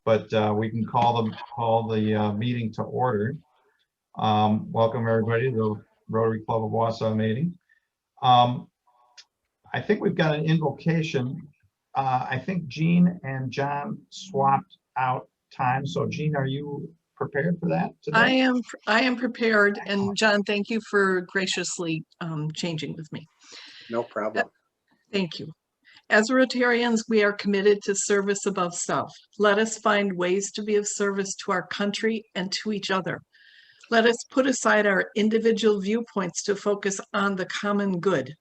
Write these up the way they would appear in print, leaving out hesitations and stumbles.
but we can call the meeting to order. Welcome everybody to the Rotary Club of Wausau meeting. I think we've got an invocation. I think Jean and John swapped out time. So Jean, are you prepared for that today? I am prepared, and John, thank you for graciously changing with me. No problem. Thank you. As Rotarians, we are committed to service above self. Let us find ways to be of service to our country and to each other. Let us put aside our individual viewpoints to focus on the common good.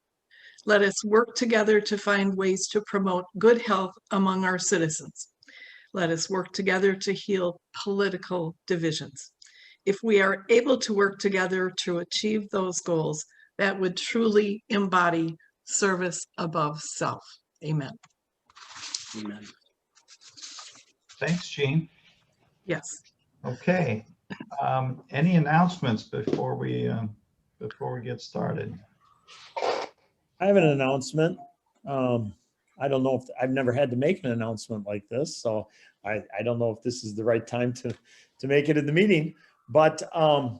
Let us work together to find ways to promote good health among our citizens. Let us work together to heal political divisions. If we are able to work together to achieve those goals, that would truly embody service above self. Amen. Amen. Thanks, Jean. Yes. Okay. Any announcements before we get started? I have an announcement. I don't know if I've never had to make an announcement like this, so I don't know if this is the right time to make it in the meeting. But a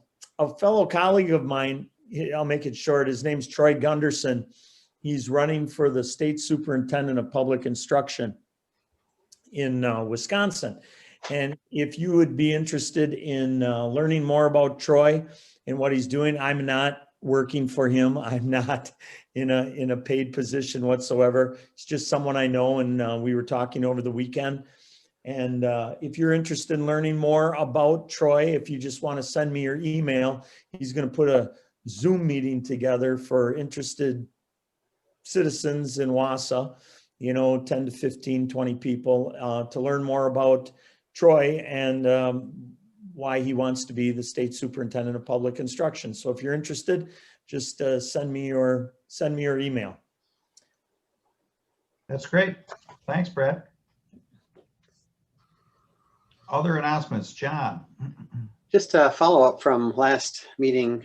fellow colleague of mine, I'll make it short. His name's Troy Gunderson. He's running for the state superintendent of public instruction in Wisconsin. And if you would be interested in learning more about Troy and what he's doing, I'm not working for him. I'm not in a paid position whatsoever. It's just someone I know, and we were talking over the weekend. And if you're interested in learning more about Troy, if you just want to send me your email, he's going to put a Zoom meeting together for interested citizens in Wausau, 10 to 15, 20 people to learn more about Troy and why he wants to be the state superintendent of public instruction. So if you're interested, just send me your email. That's great. Thanks, Brad. Other announcements, John. Just a follow-up from last meeting,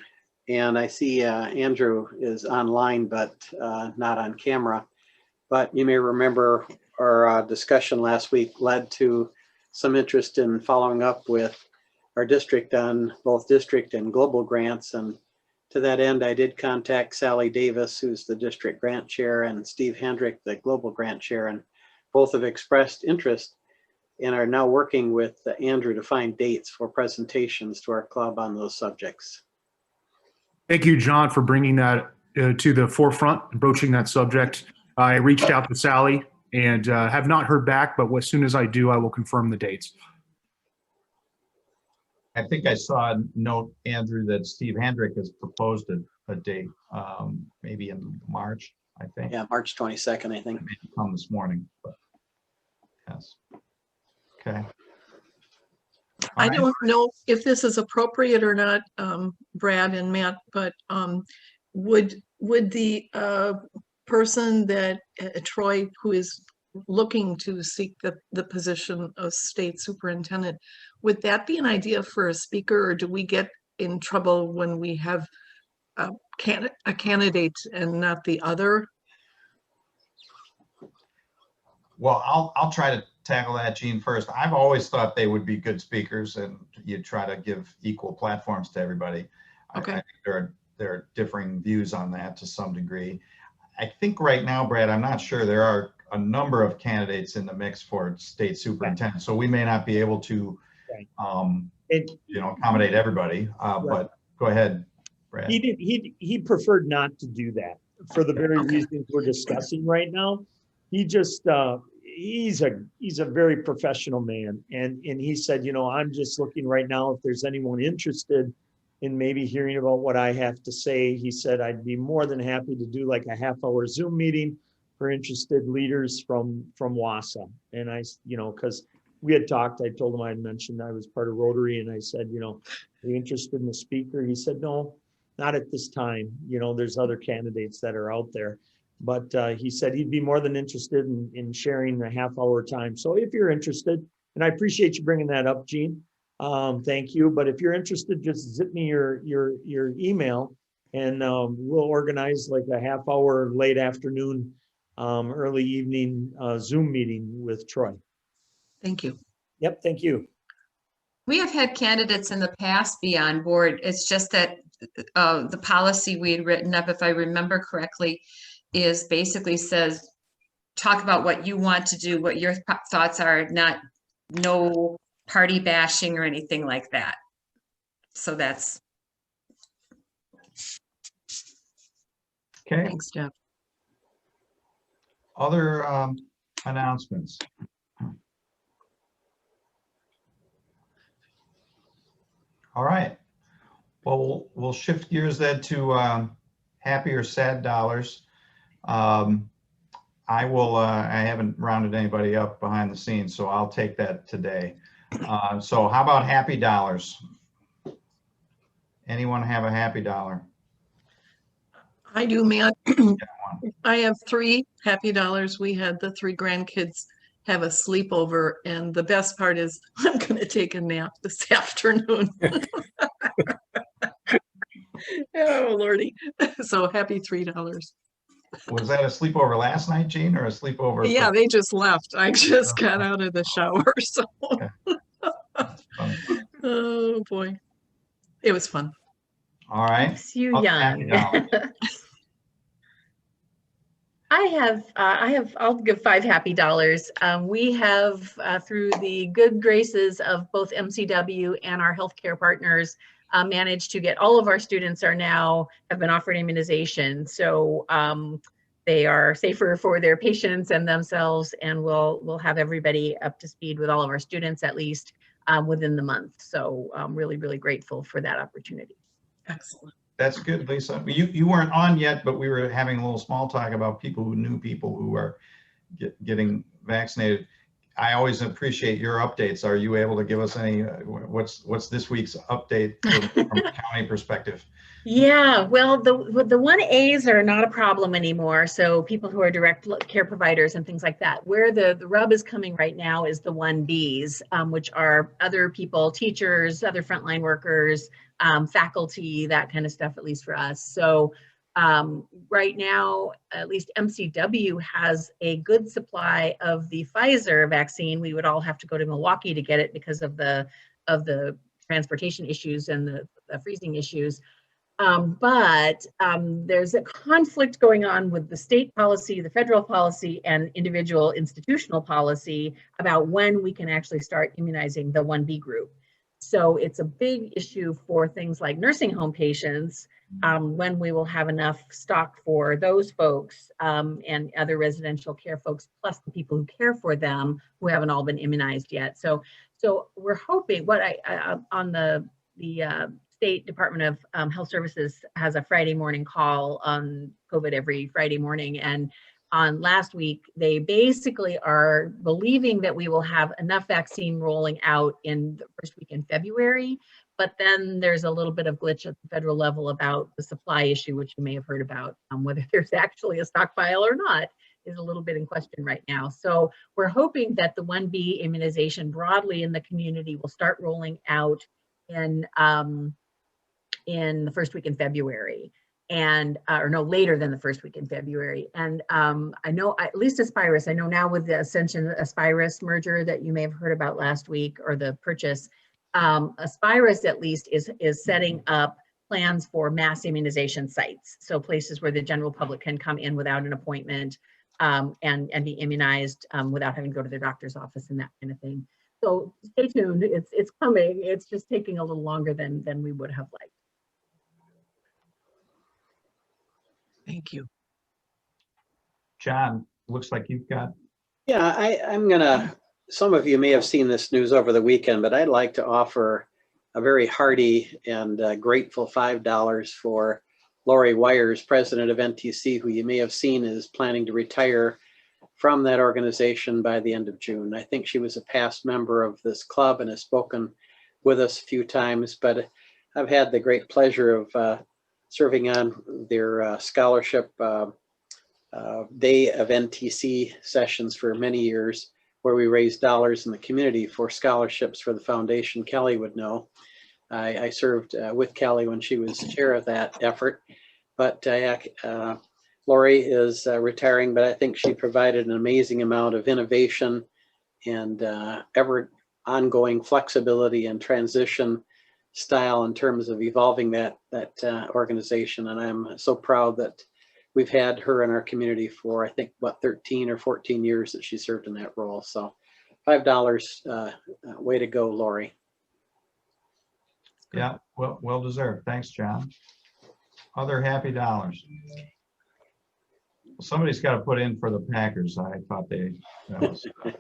and I see Andrew is online, but not on camera. But you may remember our discussion last week led to some interest in following up with our district on both district and global grants. And to that end, I did contact Sally Davis, who's the district grant chair, and Steve Hendrick, the global grant chair, and both have expressed interest and are now working with Andrew to find dates for presentations to our club on those subjects. Thank you, John, for bringing that to the forefront and broaching that subject. I reached out to Sally and have not heard back, but as soon as I do, I will confirm the dates. I think I saw a note, Andrew, that Steve Hendrick has proposed a date, maybe in March, I think. Yeah, March 22nd, I think. It may come this morning, but yes. Okay. I don't know if this is appropriate or not, Brad and Matt, but would the person that Troy, who is looking to seek the position of state superintendent, would that be an idea for a speaker, or do we get in trouble when we have a candidate and not the other? Well, I'll try to tackle that, Gene, first. I've always thought they would be good speakers, and you try to give equal platforms to everybody. Okay. I think there are differing views on that to some degree. I think right now, Brad, I'm not sure. There are a number of candidates in the mix for state superintendent, so we may not be able to, accommodate everybody. But go ahead, Brad. He preferred not to do that for the very reasons we're discussing right now. He just he's a very professional man, and he said, I'm just looking right now if there's anyone interested in maybe hearing about what I have to say. He said, I'd be more than happy to do like a half-hour Zoom meeting for interested leaders from Wausau. And I, because we had talked, I told him I had mentioned I was part of Rotary, and I said, are you interested in the speaker? He said, no, not at this time. There's other candidates that are out there. But he said he'd be more than interested in sharing a half-hour time. So if you're interested, and I appreciate you bringing that up, Gene, thank you. But if you're interested, just zip me your email, and we'll organize like a half-hour late afternoon, early evening Zoom meeting with Troy. Thank you. Yep, thank you. We have had candidates in the past be on board. It's just that the policy we had written up, if I remember correctly, is basically says, talk about what you want to do, what your thoughts are, not no party bashing or anything like that. So that's, Okay, Thanks, Jeff. other announcements. All right. Well, we'll shift gears then to happy or sad dollars. I haven't rounded anybody up behind the scenes, so I'll take that today. So how about happy dollars? Anyone have a happy dollar? I do, Matt. I have 3 happy dollars. We had the 3 grandkids have a sleepover, and the best part is I'm going to take a nap this afternoon. Oh, Lordy. So happy $3. Was that a sleepover last night, Gene, or a sleepover? Yeah, they just left. I just got out of the shower. So, oh boy, it was fun. All right. Keeps you Other happy young. dollars. I'll give 5 happy dollars. We have, through the good graces of both MCW and our healthcare partners, managed to get all of our students have been offered immunization. So they are safer for their patients and themselves, and we'll have everybody up to speed with all of our students at least within the month. So I'm really, really grateful for that opportunity. Excellent. That's good, Lisa. You weren't on yet, but we were having a little small talk about people who knew people who are getting vaccinated. I always appreciate your updates. Are you able to give us any, what's this week's update from a county perspective? Yeah, well, the 1As are not a problem anymore. So people who are direct care providers and things like that. Where the rub is coming right now is the 1Bs, which are other people, teachers, other frontline workers, faculty, that kind of stuff, at least for us. So right now, at least MCW has a good supply of the Pfizer vaccine. We would all have to go to Milwaukee to get it because of the transportation issues and the freezing issues. But there's a conflict going on with the state policy, the federal policy, and individual institutional policy about when we can actually start immunizing the 1B group. So it's a big issue for things like nursing home patients, when we will have enough stock for those folks and other residential care folks, plus the people who care for them who haven't all been immunized yet. So we're hoping on the State Department of Health Services has a Friday morning call on COVID every Friday morning. And on last week, they basically are believing that we will have enough vaccine rolling out in the first week in February. But then there's a little bit of glitch at the federal level about the supply issue, which you may have heard about. Whether there's actually a stockpile or not is a little bit in question right now. So we're hoping that the 1B immunization broadly in the community will start rolling out in the first week in February, and or no later than the first week in February. And I know at least Aspirus, I know now with the Ascension Aspirus merger that you may have heard about last week, or the purchase, Aspirus at least is setting up plans for mass immunization sites. So places where the general public can come in without an appointment and be immunized without having to go to their doctor's office and that kind of thing. So stay tuned, it's coming. It's just taking a little longer than we would have liked. Thank you. John, looks like you've got. Yeah, I'm gonna, some of you may have seen this news over the weekend, but I'd like to offer a very hearty and grateful $5 for Lori Wires, president of NTC, who you may have seen is planning to retire from that organization by the end of June. I think she was a past member of this club and has spoken with us a few times, but I've had the great pleasure of serving on their scholarship day of NTC sessions for many years, where we raise dollars in the community for scholarships for the foundation. Kelly would know. I served with Kelly when she was chair of that effort, but Lori is retiring, but I think she provided an amazing amount of innovation and ever ongoing flexibility and transition style in terms of evolving that organization. And I'm so proud that we've had her in our community for, I think, what, 13 or 14 years that she served in that role. So $5, way to go, Lori. Yeah, well deserved. Thanks, John. Other happy dollars. Somebody's got to put in for the Packers. I thought that was, so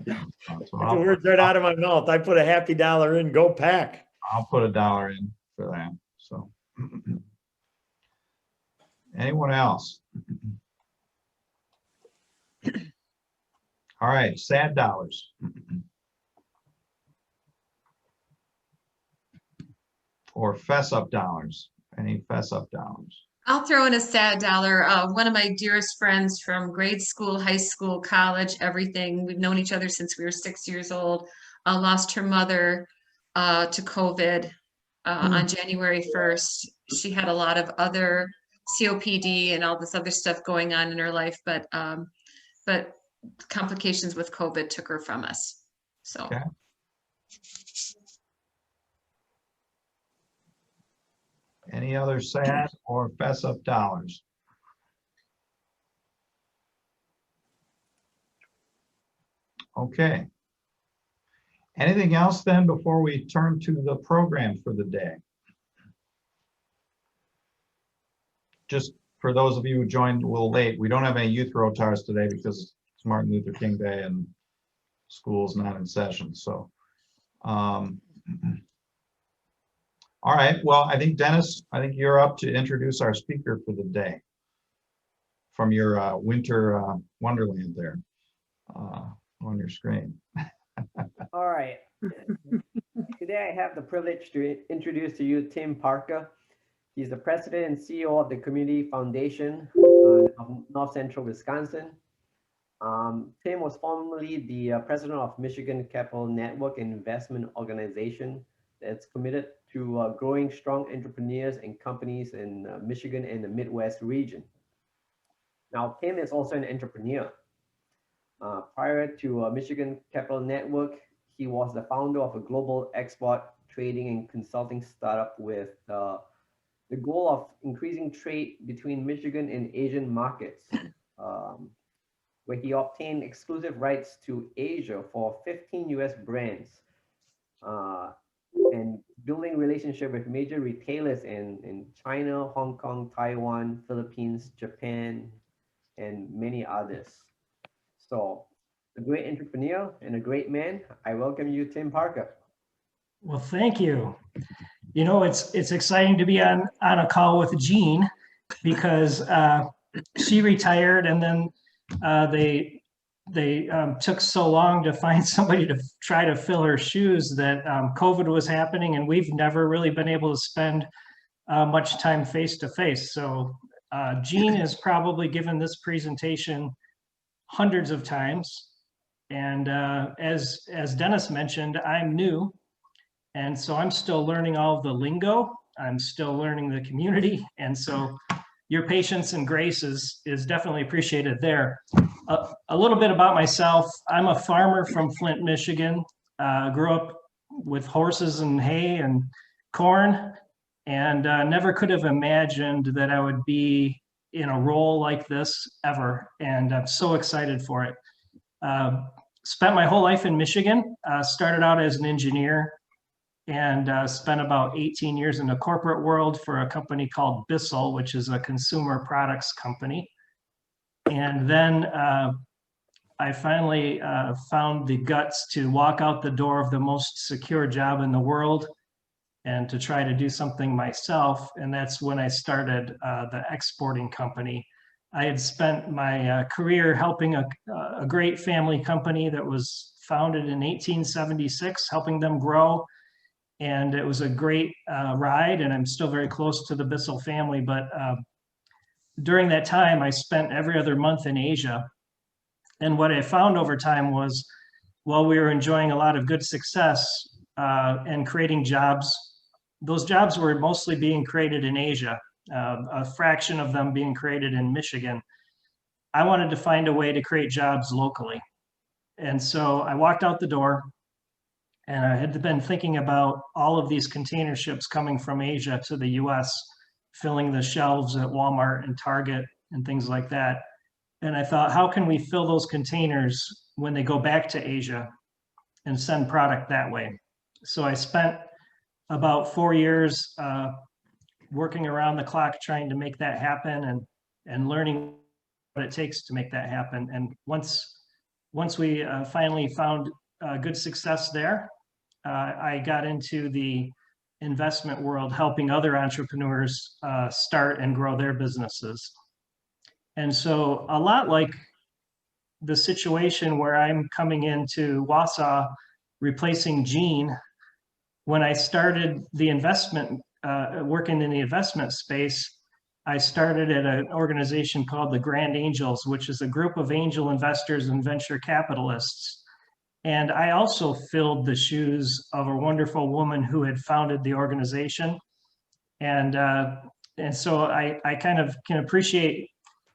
The words right out of my mouth. I put a happy dollar in, go Pack. I'll put $1 in for that. So anyone else? All right, sad dollars. Or fess up dollars. Any fess up dollars? I'll throw in a sad dollar. One of my dearest friends from grade school, high school, college, everything. We've known each other since we were 6 years old. Lost her mother to COVID on January 1st. She had a lot of other COPD and all this other stuff going on in her life, but complications with COVID took her from us. So. Okay. Any other sad or fess up dollars? Okay. Anything else then before we turn to the program for the day? Just for those of you who joined a little late, we don't have any youth rotars today because it's Martin Luther King Day and school's not in session. So, all right, well, I think Dennis, I think you're up to introduce our speaker for the day from your winter wonderland there on your screen. All right. Today I have the privilege to introduce to you Tim Parker. He's the president and CEO of the Community Foundation of North Central Wisconsin. Tim was formerly the president of Michigan Capital Network and Investment Organization that's committed to growing strong entrepreneurs and companies in Michigan and the Midwest region. Now, Tim is also an entrepreneur. Prior to Michigan Capital Network, he was the founder of a global export trading and consulting startup with the goal of increasing trade between Michigan and Asian markets, where he obtained exclusive rights to Asia for 15 US brands, and building relationship with major retailers in China, Hong Kong, Taiwan, Philippines, Japan, and many others. So, a great entrepreneur and a great man. I welcome you, Tim Parker. Well, thank you. You know, it's exciting to be on a call with Jean because she retired, and then they took so long to find somebody to try to fill her shoes that COVID was happening, and we've never really been able to spend much time face to face. So Jean has probably given this presentation hundreds of times. And as Dennis mentioned, I'm new. And so I'm still learning all of the lingo. I'm still learning the community. And so your patience and grace is definitely appreciated there. A little bit about myself. I'm a farmer from Flint, Michigan. Grew up with horses and hay and corn, and never could have imagined that I would be in a role like this ever. And I'm so excited for it. Spent my whole life in Michigan, started out as an engineer, and spent about 18 years in the corporate world for a company called Bissell, which is a consumer products company. And then I finally found the guts to walk out the door of the most secure job in the world and to try to do something myself. And that's when I started the exporting company. I had spent my career helping a great family company that was founded in 1876, helping them grow. And it was a great ride, and I'm still very close to the Bissell family. But during that time, I spent every other month in Asia. And what I found over time was, while we were enjoying a lot of good success and creating jobs, those jobs were mostly being created in Asia, a fraction of them being created in Michigan. I wanted to find a way to create jobs locally. And so I walked out the door And I had been thinking about all of these container ships coming from Asia to the US, filling the shelves at Walmart and Target and things like that. And I thought, how can we fill those containers when they go back to Asia and send product that way? So I spent about 4 years working around the clock trying to make that happen and learning what it takes to make that happen. And once we finally found good success there, I got into the investment world, helping other entrepreneurs start and grow their businesses. And so a lot like the situation where I'm coming into Wausau, replacing Gene, when I started the investment, working in the investment space, I started at an organization called the Grand Angels, which is a group of angel investors and venture capitalists. And I also filled the shoes of a wonderful woman who had founded the organization. And so I kind of can appreciate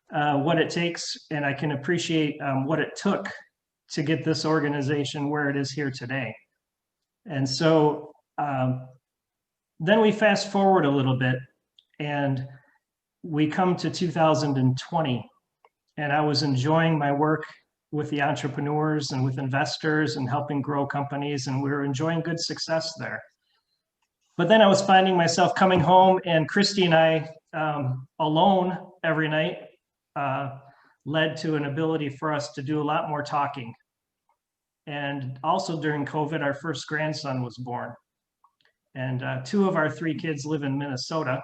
what it takes, and I can appreciate what it took to get this organization where it is here today. And so then we fast forward a little bit, and we come to 2020, and I was enjoying my work with the entrepreneurs and with investors and helping grow companies, and we were enjoying good success there. But then I was finding myself coming home, and Christy and I alone every night led to an ability for us to do a lot more talking. And also during COVID, our first grandson was born. And 2 of our 3 kids live in Minnesota.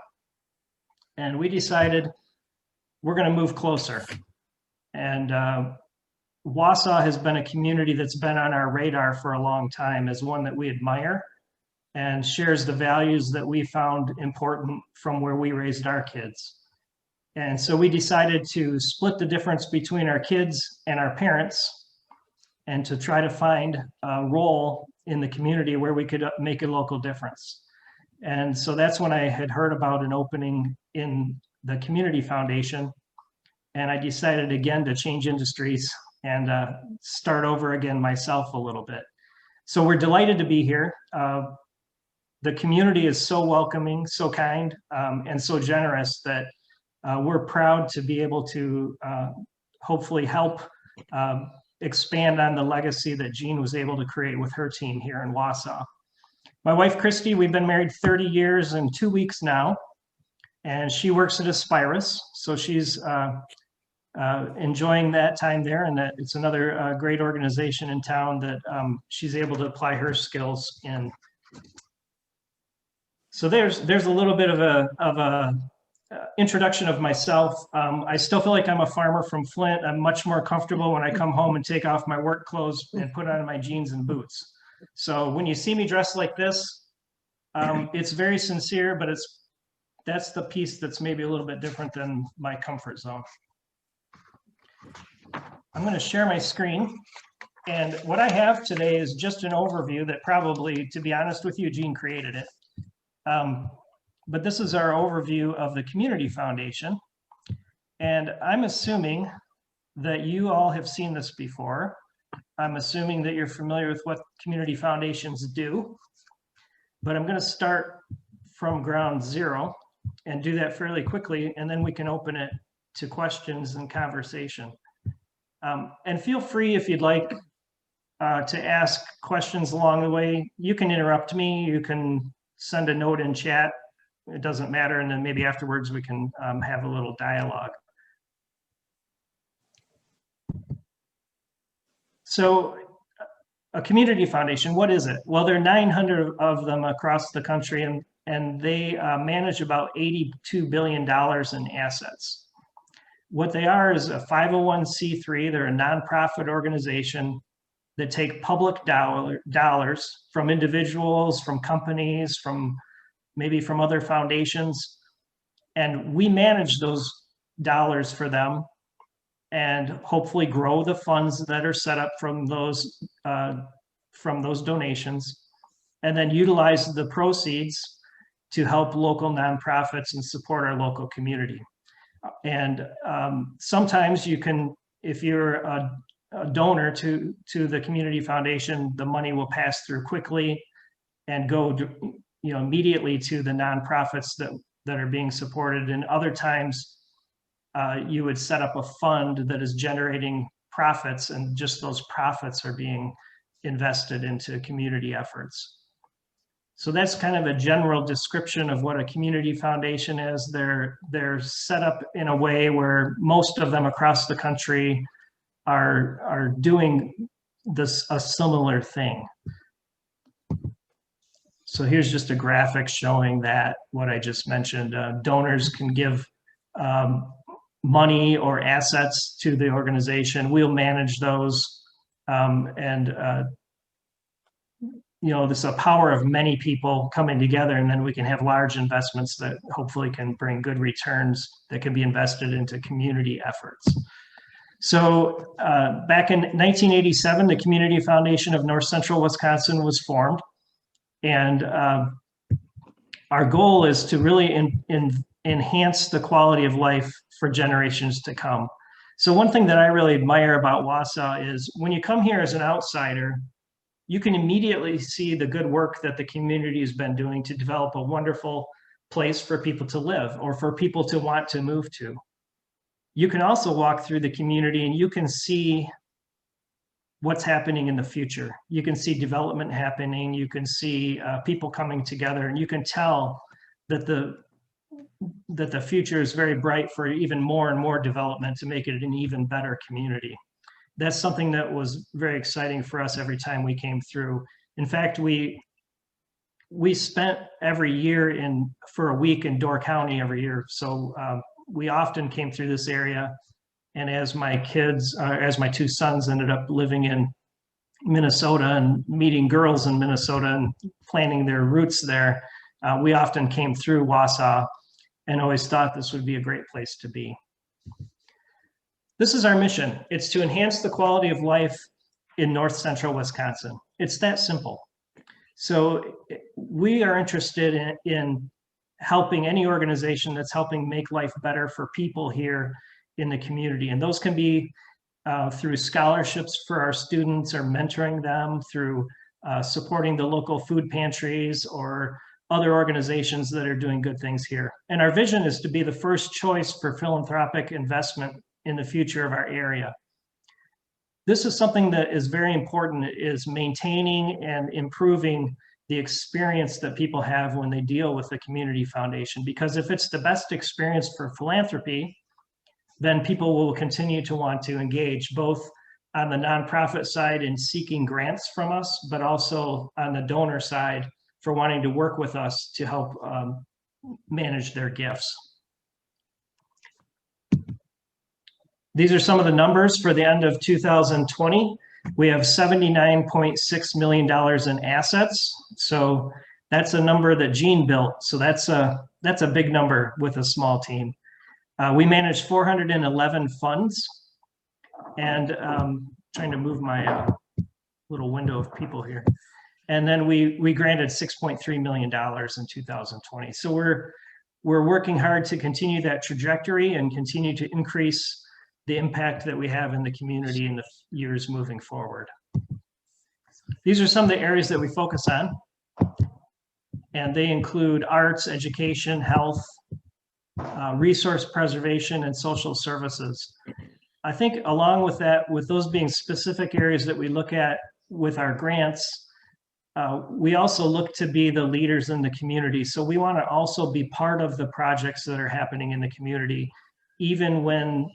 And we decided we're going to move closer. And Wausau has been a community that's been on our radar for a long time, as one that we admire and shares the values that we found important from where we raised our kids. And so we decided to split the difference between our kids and our parents, and to try to find a role in the community where we could make a local difference. And so that's when I had heard about an opening in the community foundation. And I decided again to change industries and start over again myself a little bit. So we're delighted to be here. The community is so welcoming, so kind, and so generous that we're proud to be able to hopefully help expand on the legacy that Jean was able to create with her team here in Wausau. My wife, Christy, we've been married 30 years and 2 weeks now, and she works at Aspirus. So she's enjoying that time there, and that it's another great organization in town that she's able to apply her skills in. So there's a little bit of a introduction of myself. I still feel like I'm a farmer from Flint. I'm much more comfortable when I come home and take off my work clothes and put on my jeans and boots. So when you see me dressed like this, it's very sincere, but that's the piece that's maybe a little bit different than my comfort zone. I'm going to share my screen. And what I have today is just an overview that probably, to be honest with you, Jean created it. But this is our overview of the Community Foundation. And I'm assuming that you all have seen this before. I'm assuming that you're familiar with what community foundations do. But I'm going to start from ground zero and do that fairly quickly, and then we can open it to questions and conversation. And feel free, if you'd like, to ask questions along the way. You can interrupt me. You can send a note in chat. It doesn't matter. And then maybe afterwards we can have a little dialogue. So a community foundation, what is it? Well, there are 900 of them across the country, and they manage about $82 billion in assets. What they are is a 501c3. They're a nonprofit organization that take public dollars from individuals, from companies, maybe from other foundations, and we manage those dollars for them and hopefully grow the funds that are set up from those donations, and then utilize the proceeds to help local nonprofits and support our local community. And sometimes you can, if you're a donor to the community foundation, the money will pass through quickly and go immediately to the nonprofits that are being supported. And other times you would set up a fund that is generating profits, and just those profits are being invested into community efforts. So that's kind of a general description of what a community foundation is. They're set up in a way where most of them across the country are doing a similar thing. So here's just a graphic showing that what I just mentioned. Donors can give money or assets to the organization. We'll manage those, this is a power of many people coming together, and then we can have large investments that hopefully can bring good returns that can be invested into community efforts. So back in 1987, the Community Foundation of North Central Wisconsin was formed. And our goal is to really enhance the quality of life for generations to come. So one thing that I really admire about Wausau is when you come here as an outsider, you can immediately see the good work that the community has been doing to develop a wonderful place for people to live or for people to want to move to. You can also walk through the community and you can see what's happening in the future. You can see development happening. You can see people coming together, and you can tell that the future is very bright for even more and more development to make it an even better community. That's something that was very exciting for us every time we came through. In fact, we spent every year for a week in Door County every year. So we often came through this area. And as my two sons ended up living in Minnesota and meeting girls in Minnesota and planting their roots there, we often came through Wausau and always thought this would be a great place to be. This is our mission. It's to enhance the quality of life in North Central Wisconsin. It's that simple. So we are interested in helping any organization that's helping make life better for people here in the community. And those can be through scholarships for our students or mentoring them, through supporting the local food pantries or other organizations that are doing good things here. And our vision is to be the first choice for philanthropic investment in the future of our area. This is something that is very important, is maintaining and improving the experience that people have when they deal with the community foundation. Because if it's the best experience for philanthropy, then people will continue to want to engage both on the nonprofit side in seeking grants from us, but also on the donor side for wanting to work with us to help manage their gifts. These are some of the numbers for the end of 2020. We have $79.6 million in assets. So that's a number that Gene built. So that's a big number with a small team. We manage 411 funds, and trying to move my little window of people here. And then we granted $6.3 million in 2020. So we're working hard to continue that trajectory and continue to increase the impact that we have in the community in the years moving forward. These are some of the areas that we focus on, and they include arts, education, health, resource preservation, and social services. I think along with that, with those being specific areas that we look at with our grants, we also look to be the leaders in the community. So we want to also be part of the projects that are happening in the community, even when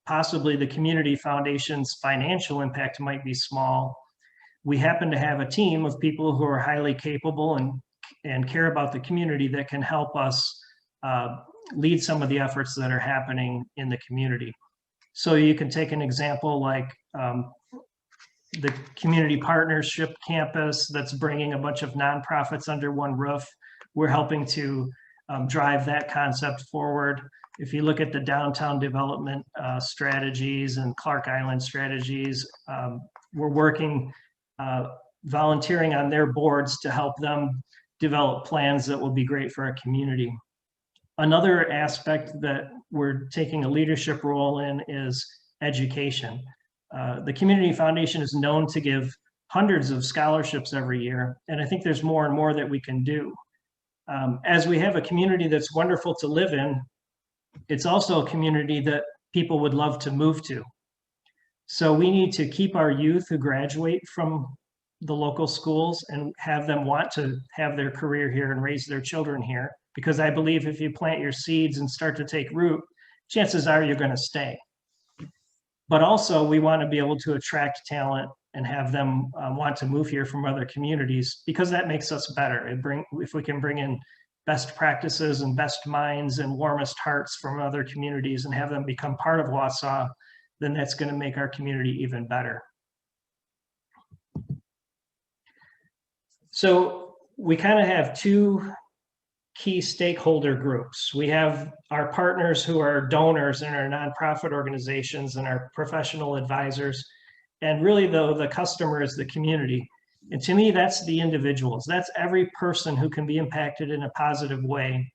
possibly the community foundation's financial impact might be small. We happen to have a team of people who are highly capable and care about the community that can help us lead some of the efforts that are happening in the community. So you can take an example like the community partnership campus that's bringing a bunch of nonprofits under one roof. We're helping to drive that concept forward. If you look at the downtown development strategies and Clark Island strategies, we're working, volunteering on their boards to help them develop plans that will be great for our community. Another aspect that we're taking a leadership role in is education. The Community Foundation is known to give hundreds of scholarships every year, and I think there's more and more that we can do. As we have a community that's wonderful to live in, it's also a community that people would love to move to. So we need to keep our youth who graduate from the local schools and have them want to have their career here and raise their children here. Because I believe if you plant your seeds and start to take root, chances are you're going to stay. But also we want to be able to attract talent and have them want to move here from other communities, because that makes us better. If we can bring in best practices and best minds and warmest hearts from other communities and have them become part of Wausau, then that's going to make our community even better. So we kind of have two key stakeholder groups. We have our partners who are donors in our nonprofit organizations and our professional advisors. And really, though, the customer is the community. And to me, that's the individuals. That's every person who can be impacted in a positive way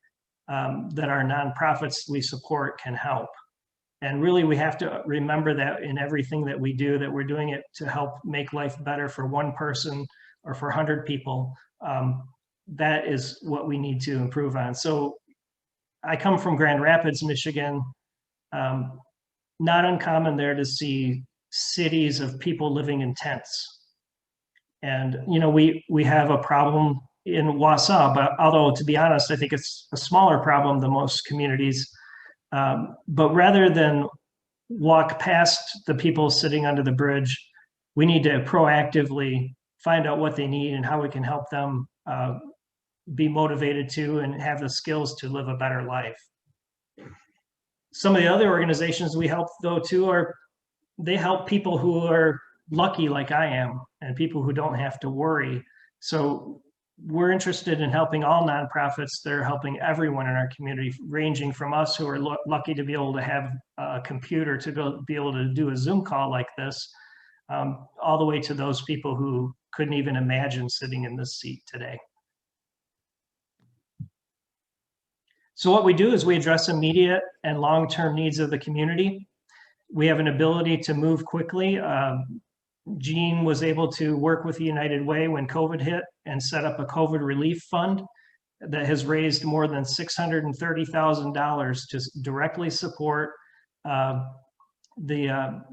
that our nonprofits we support can help. And really, we have to remember that in everything that we do, that we're doing it to help make life better for one person or for 100 people. That is what we need to improve on. So I come from Grand Rapids, Michigan. Not uncommon there to see cities of people living in tents. And, you know, we have a problem in Wausau, but although, to be honest, I think it's a smaller problem than most communities. But rather than walk past the people sitting under the bridge, we need to proactively find out what they need and how we can help them be motivated to and have the skills to live a better life. Some of the other organizations we help, though, too, they help people who are lucky like I am and people who don't have to worry. So we're interested in helping all nonprofits. They're helping everyone in our community, ranging from us who are lucky to be able to have a computer to be able to do a Zoom call like this, all the way to those people who couldn't even imagine sitting in this seat today. So what we do is we address immediate and long-term needs of the community. We have an ability to move quickly. Jean was able to work with the United Way when COVID hit and set up a COVID relief fund that has raised more than $630,000 to directly support the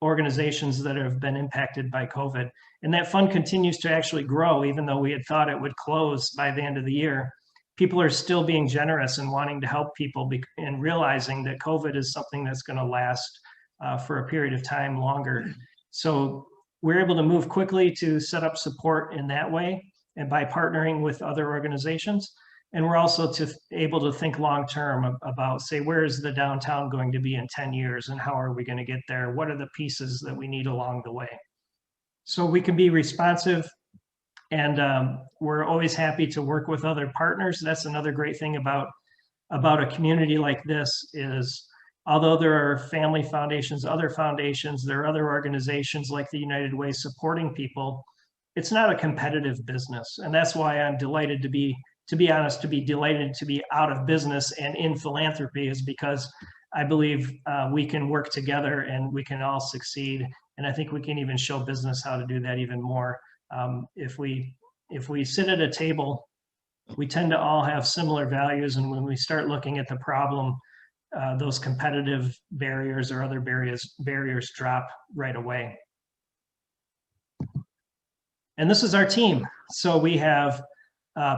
organizations that have been impacted by COVID. And that fund continues to actually grow, even though we had thought it would close by the end of the year. People are still being generous and wanting to help people and realizing that COVID is something that's going to last for a period of time longer. So we're able to move quickly to set up support in that way and by partnering with other organizations. And we're also able to think long-term about, say, where is the downtown going to be in 10 years and how are we going to get there? What are the pieces that we need along the way? So we can be responsive, and we're always happy to work with other partners. That's another great thing about a community like this is, although there are family foundations, other foundations, there are other organizations like the United Way supporting people, it's not a competitive business. And that's why I'm delighted to be delighted to be out of business and in philanthropy, is because I believe we can work together and we can all succeed. And I think we can even show business how to do that even more. If we sit at a table, we tend to all have similar values. And when we start looking at the problem, those competitive barriers or other barriers drop right away. And this is our team. So we have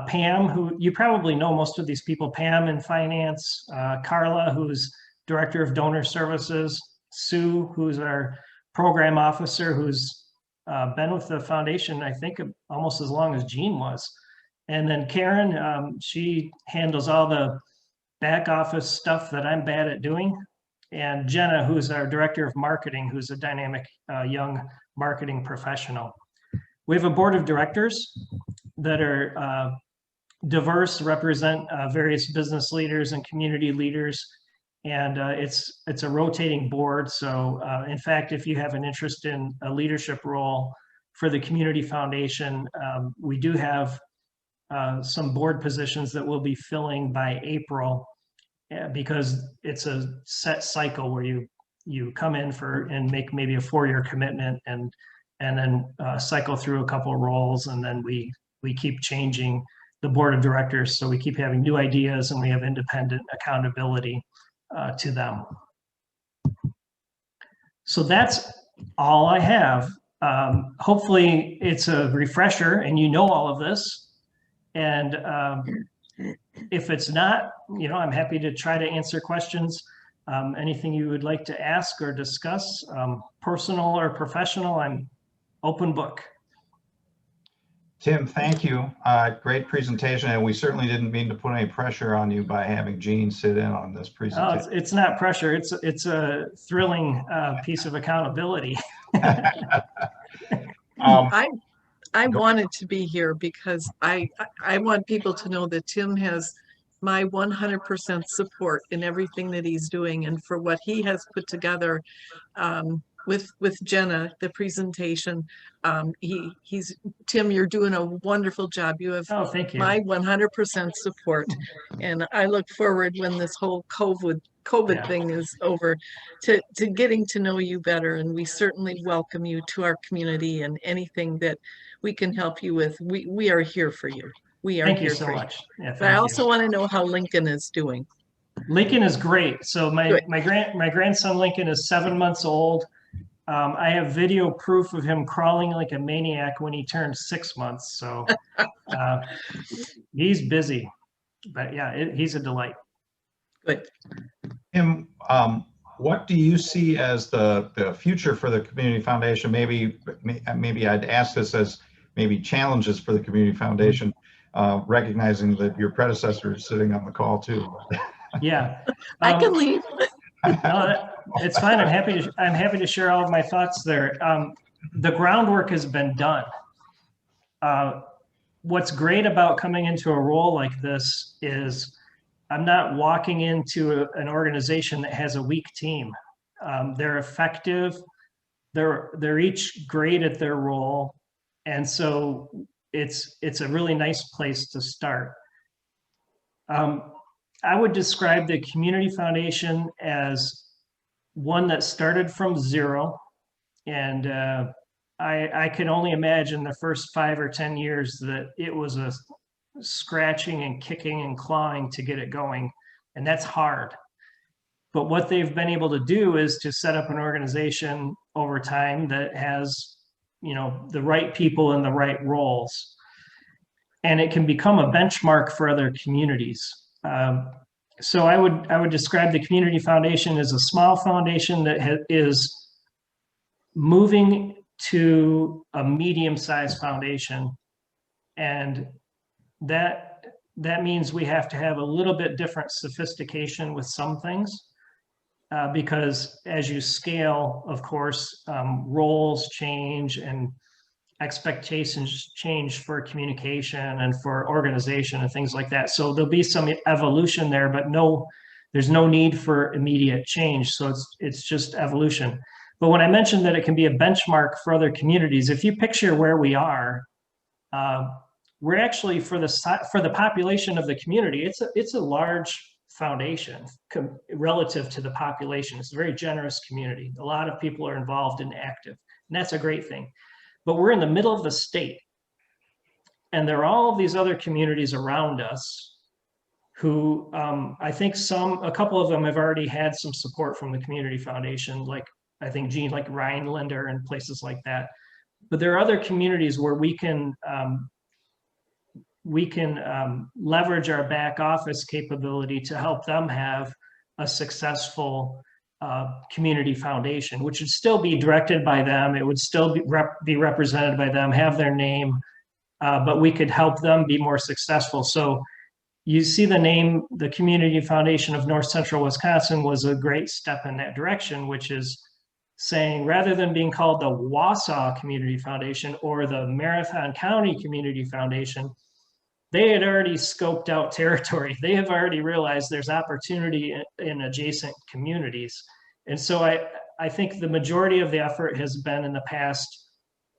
Pam, who you probably know most of these people, Pam in finance, Carla, who's director of donor services, Sue, who's our program officer, who's been with the foundation, I think, almost as long as Jean was. And then Karen, she handles all the back office stuff that I'm bad at doing. And Jenna, who's our director of marketing, who's a dynamic young marketing professional. We have a board of directors that are diverse, represent various business leaders and community leaders. And it's a rotating board. So in fact, if you have an interest in a leadership role for the Community Foundation, we do have some board positions that we'll be filling by April, because it's a set cycle where you come in and make maybe a 4-year commitment and then cycle through a couple of roles, and then we keep changing the board of directors. So we keep having new ideas and we have independent accountability to them. So that's all I have. Hopefully it's a refresher and you know all of this. And if it's not, I'm happy to try to answer questions. Anything you would like to ask or discuss, personal or professional, I'm open book. Tim, thank you. Great presentation, and we certainly didn't mean to put any pressure on you by having Jean sit in on this Oh, presentation. it's not pressure. It's a thrilling piece of accountability. I wanted to be here because I want people to know that Tim has my 100% support in everything that he's doing, and for what he has put together with Jenna, the presentation. Tim, you're doing a wonderful job. You have thank you. my 100% support, and I look forward, when this whole COVID thing is over, to getting to know you better. And we certainly welcome you to our community, and anything that we can help you with, we are here for you. We are Thank here you so for much. Yeah, But I also want to know how Lincoln is doing. Lincoln is great. So my Good. my grandson Lincoln is 7 months old. I have video proof of him crawling like a maniac when he turned 6 months. So he's busy, but yeah, he's a delight. Good. Tim, what do you see as the future for the Community Foundation? Maybe I'd ask this as maybe challenges for the Community Foundation, recognizing that your predecessor is sitting on the call too. Yeah. I can leave. No, it's fine. I'm happy to share all of my thoughts there. The groundwork has been done. What's great about coming into a role like this is I'm not walking into an organization that has a weak team. They're effective. They're each great at their role, and so it's a really nice place to start. I would describe the Community Foundation as one that started from zero, and I can only imagine the first 5 or 10 years that it was a scratching and kicking and clawing to get it going, and that's hard. But what they've been able to do is to set up an organization over time that has, the right people in the right roles, and it can become a benchmark for other communities. So I would describe the Community Foundation as a small foundation that is moving to a medium-sized foundation, and that means we have to have a little bit different sophistication with some things, because as you scale, of course, roles change and expectations change for communication and for organization and things like that. So there'll be some evolution there, but there's no need for immediate change. So it's just evolution. But when I mentioned that it can be a benchmark for other communities, if you picture where we are, we're actually, for the population of the community, it's a large foundation relative to the population. It's a very generous community. A lot of people are involved and active, and that's a great thing. But we're in the middle of the state, and there are all of these other communities around us who I think a couple of them have already had some support from the Community Foundation, like I think Jean, like Rhinelander and places like that. But there are other communities where we can leverage our back office capability to help them have a successful community foundation, which would still be directed by them. It would still be represented by them, have their name, but we could help them be more successful. So you see the name, the Community Foundation of North Central Wisconsin was a great step in that direction, which is saying, rather than being called the Wausau Community Foundation or the Marathon County Community Foundation, they had already scoped out territory. They have already realized there's opportunity in adjacent communities. And so I think the majority of the effort has been in the past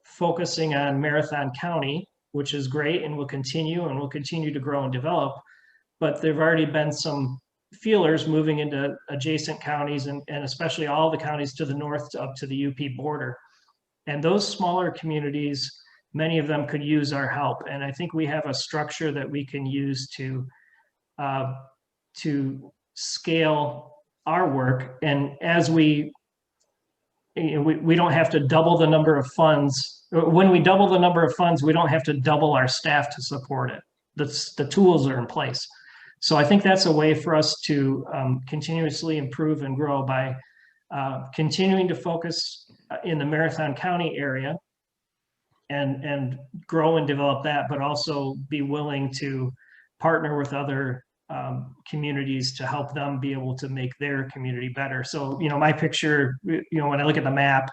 focusing on Marathon County, which is great and will continue to grow and develop. But there've already been some feelers moving into adjacent counties and especially all the counties to the north up to the UP border. And those smaller communities, many of them could use our help. And I think we have a structure that we can use to scale our work. And as we don't have to double the number of funds. When we double the number of funds, we don't have to double our staff to support it. The tools are in place. So I think that's a way for us to continuously improve and grow by continuing to focus in the Marathon County area and grow and develop that, but also be willing to partner with other communities to help them be able to make their community better. So, my picture, when I look at the map,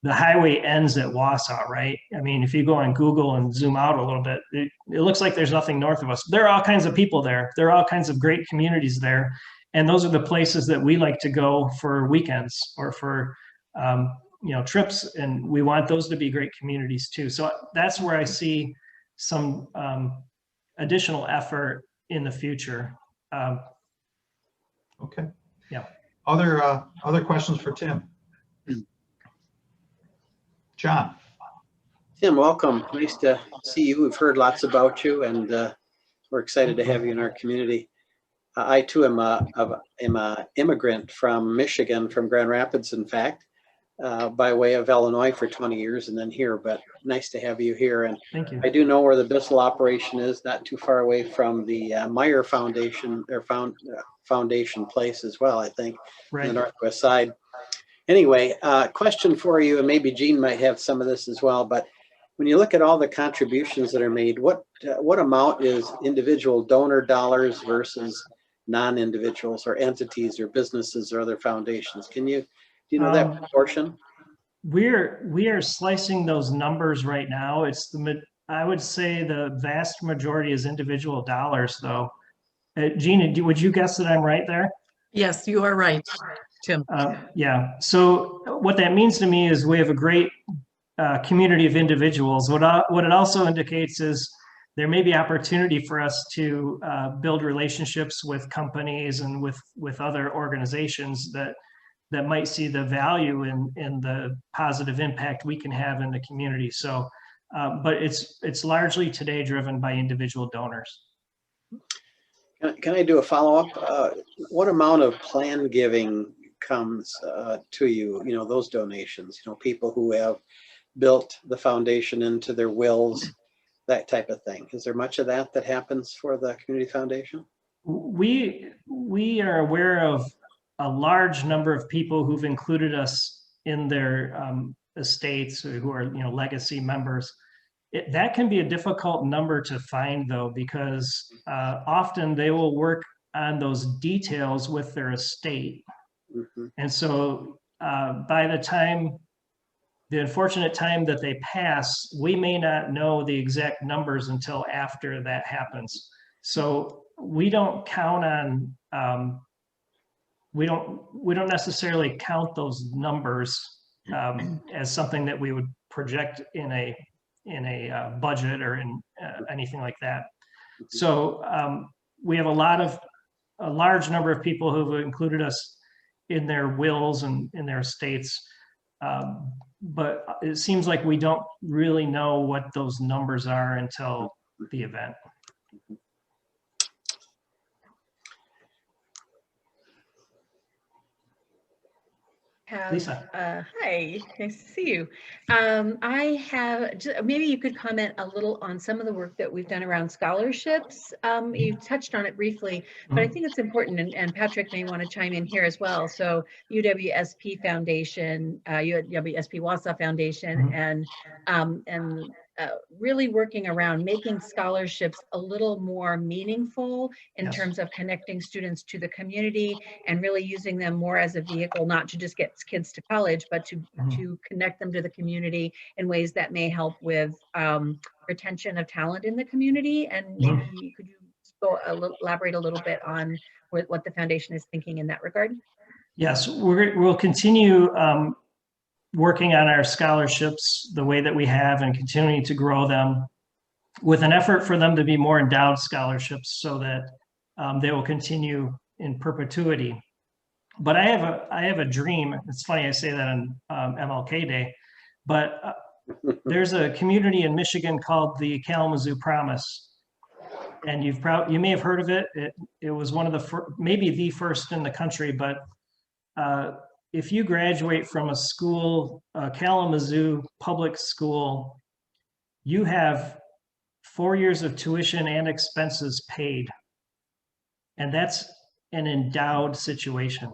the highway ends at Wausau, right? I mean, if you go on Google and zoom out a little bit, it looks like there's nothing north of us. There are all kinds of people there. There are all kinds of great communities there. And those are the places that we like to go for weekends or for, trips. And we want those to be great communities too. So that's where I see some additional effort in the future. Okay. Yeah. Other questions for Tim? John. Tim, welcome. Nice to see you. We've heard lots about you, and we're excited to have you in our community. I too am a immigrant from Michigan, from Grand Rapids, in fact, by way of Illinois for 20 years and then here. But nice to have you here. And Thank you. I do know where the Bissell operation is, not too far away from the Meyer Foundation, their foundation place as well, I think, Right. on the northwest side. Anyway, question for you, and maybe Jean might have some of this as well, but when you look at all the contributions that are made, what amount is individual donor dollars versus non-individuals or entities or businesses or other foundations? Do you know that proportion? We are slicing those numbers right now. I would say the vast majority is individual dollars, though. Gina, would you guess that I'm right there? Yes, you are right, Tim. Yeah. So what that means to me is we have a great community of individuals. What it also indicates is there may be opportunity for us to build relationships with companies and with other organizations that might see the value in the positive impact we can have in the community. So, but it's largely today driven by individual donors. Can I do a follow-up? What amount of plan giving comes to you, those donations, people who have built the foundation into their wills, that type of thing? Is there much of that happens for the community foundation? We are aware of a large number of people who've included us in their estates, who are legacy members. That can be a difficult number to find, though, because often they will work on those details with their estate. Mm-hmm. And so by the unfortunate time that they pass, we may not know the exact numbers until after that happens. So we don't count on, we don't necessarily count those numbers as something that we would project in a budget or in anything like that. So we have a large number of people who've included us in their wills and in their estates. But it seems like we don't really know what those numbers are until the event. Lisa. Hi, nice to see you. I have, maybe you could comment a little on some of the work that we've done around scholarships. You touched on it briefly, but I think it's important, and Patrick may want to chime in here as well. So UWSP Foundation, UWSP Wausau Foundation, and really working around making scholarships a little more meaningful in terms of connecting students to the community and really using them more as a vehicle, not to just get kids to college, but to connect them to the community in ways that may help with retention of talent in the community. And maybe could you elaborate a little bit on what the foundation is thinking in that regard? Yes, we'll continue working on our scholarships the way that we have and continuing to grow them with an effort for them to be more endowed scholarships so that they will continue in perpetuity. But I have a dream. It's funny I say that on MLK Day, but there's a community in Michigan called the Kalamazoo Promise, and you may have heard of it. It was one of the maybe the first in the country. But if you graduate from a school, Kalamazoo public school, you have 4 years of tuition and expenses paid, and that's an endowed situation.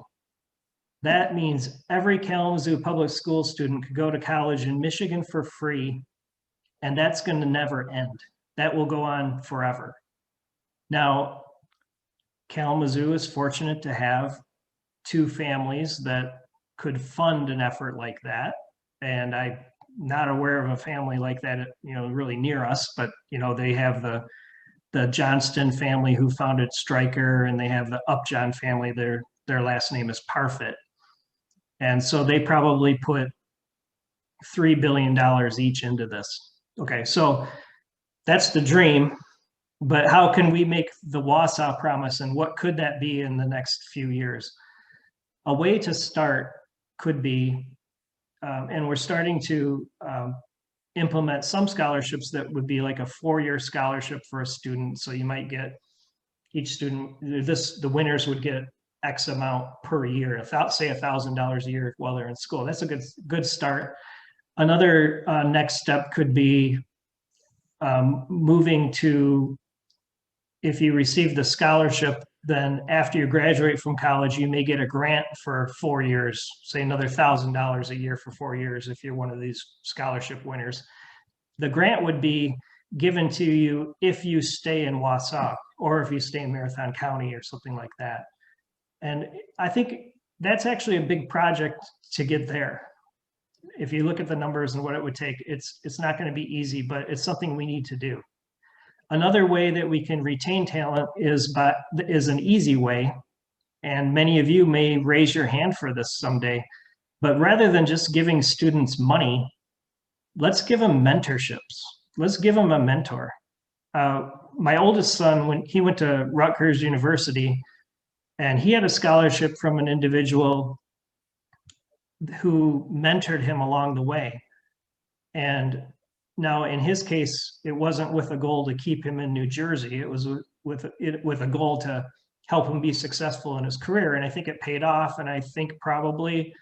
That means every Kalamazoo public school student could go to college in Michigan for free, and that's going to never end. That will go on forever. Now, Kalamazoo is fortunate to have 2 families that could fund an effort like that, and I'm not aware of a family like that, really near us, but they have the Johnston family who founded Stryker, and they have the Upjohn family. Their last name is Parfit. And so they probably put $3 billion each into this. Okay, so that's the dream, but how can we make the Wausau Promise, and what could that be in the next few years? A way to start could be, and we're starting to implement some scholarships that would be like a 4-year scholarship for a student. So you might get each student, the winners would get X amount per year, say $1,000 a year while they're in school. That's a good start. Another next step could be moving to, if you receive the scholarship, then after you graduate from college, you may get a grant for 4 years, say another $1,000 a year for 4 years if you're one of these scholarship winners. The grant would be given to you if you stay in Wausau, or if you stay in Marathon County or something like that. And I think that's actually a big project to get there. If you look at the numbers and what it would take, it's not going to be easy, but it's something we need to do. Another way that we can retain talent is an easy way, and many of you may raise your hand for this someday, but rather than just giving students money, let's give them mentorships. Let's give them a mentor. My oldest son, when he went to Rutgers University, and he had a scholarship from an individual who mentored him along the way. And now in his case, it wasn't with a goal to keep him in New Jersey. It was with a goal to help him be successful in his career. And I think it paid off. And I think probably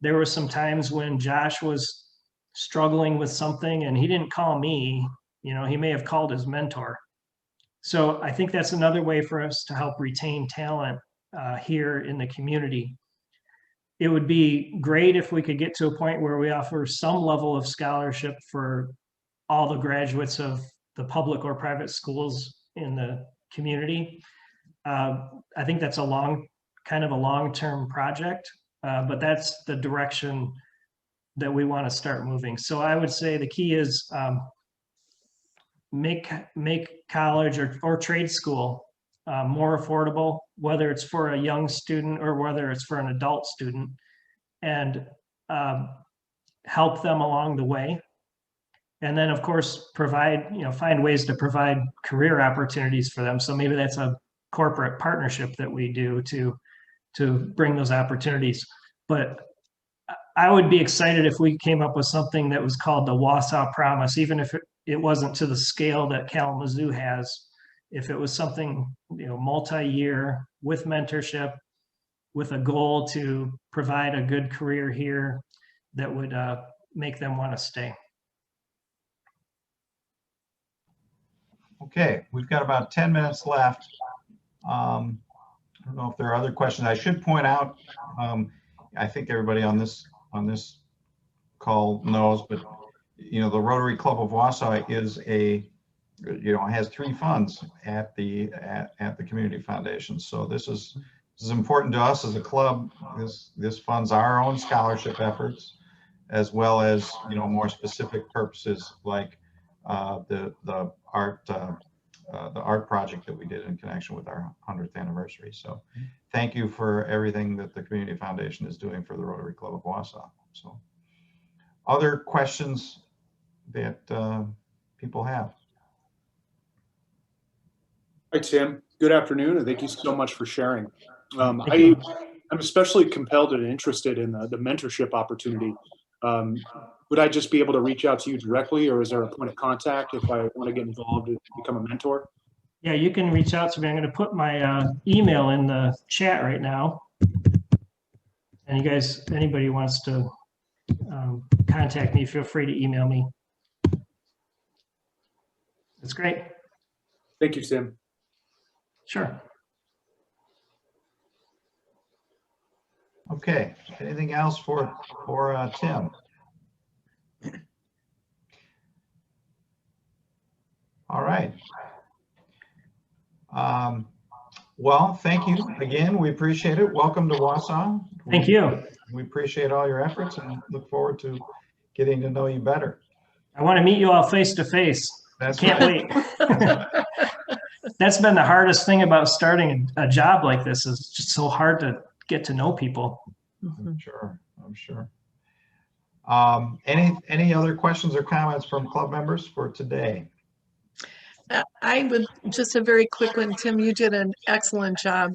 there were some times when Josh was struggling with something and he didn't call me, he may have called his mentor. So I think that's another way for us to help retain talent here in the community. It would be great if we could get to a point where we offer some level of scholarship for all the graduates of the public or private schools in the community. I think that's kind of a long-term project, but that's the direction that we want to start moving. So I would say the key is make college or trade school more affordable, whether it's for a young student or whether it's for an adult student, and help them along the way. And then, of course, find ways to provide career opportunities for them. So maybe that's a corporate partnership that we do to bring those opportunities. But I would be excited if we came up with something that was called the Wausau Promise, even if it wasn't to the scale that Kalamazoo has. If it was something, multi-year with mentorship, with a goal to provide a good career here that would make them want to stay. Okay, we've got about 10 minutes left. I don't know if there are other questions. I should point out, I think everybody on this call knows, but the Rotary Club of Wausau is has 3 funds at the community foundation. So this is important to us as a club. This funds our own scholarship efforts, as well as more specific purposes like the art project that we did in connection with our 100th anniversary. So thank you for everything that the community foundation is doing for the Rotary Club of Wausau. So other questions that people have? Hi, Tim. Good afternoon, and thank you so much for sharing. you. I'm especially compelled and interested in the mentorship opportunity. Would I just be able to reach out to you directly, or is there a point of contact if I want to get involved and become a mentor? Yeah, you can reach out to me. I'm going to put my email in the chat right now. And you guys, anybody wants to contact me, feel free to email me. That's great. Thank you, Tim. Sure. Okay, anything else for Tim? All right. Well, thank you again. We appreciate it. Welcome to Wausau. Thank you. We appreciate all your efforts and look forward to getting to know you better. I want to meet you all face to face. That's Can't right. wait. That's been the hardest thing about starting a job like this, is just so hard to get to know people. I'm sure. Any other questions or comments from club members for today? I would just a very quick one. Tim, you did an excellent job.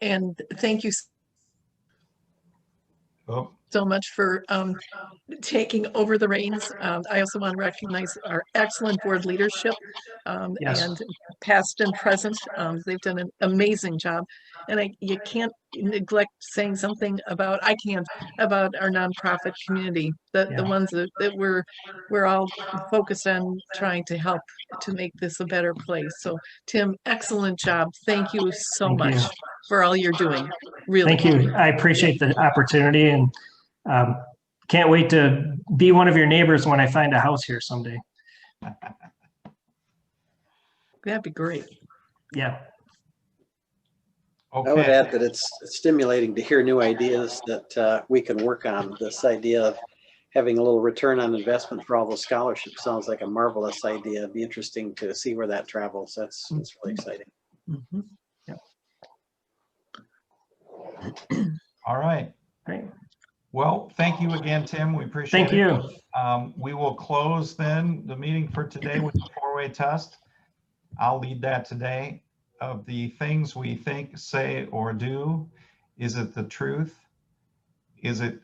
And thank you Oh, so much for taking over the reins. I also want to recognize our excellent board leadership Yes. and past and present. They've done an amazing job. And you can't neglect saying something about, about our nonprofit community, the Yeah. ones that we're all focused on trying to help to make this a better place. So Tim, excellent job. Thank you so Thank you. much for all you're doing. Really. Thank you. I appreciate the opportunity, and can't wait to be one of your neighbors when I find a house here someday. That'd be great. Yeah. I would okay. add that it's stimulating to hear new ideas that we can work on. This idea of having a little return on investment for all those scholarships sounds like a marvelous idea. It'd be interesting to see where that travels. That's really exciting. Mhm. All right. Great. Well, thank you again, Tim. We appreciate Thank it. you. We will close then the meeting for today with the four-way test. I'll lead that today. Of the things we think, say, or do, is it the truth? Is it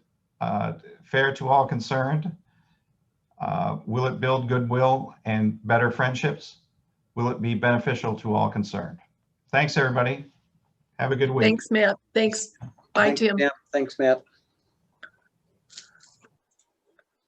fair to all concerned? Will it build goodwill and better friendships? Will it be beneficial to all concerned? Thanks, everybody. Have a good week. Thanks, Matt. Thanks. Bye, Thanks, Tim. Thanks, Matt.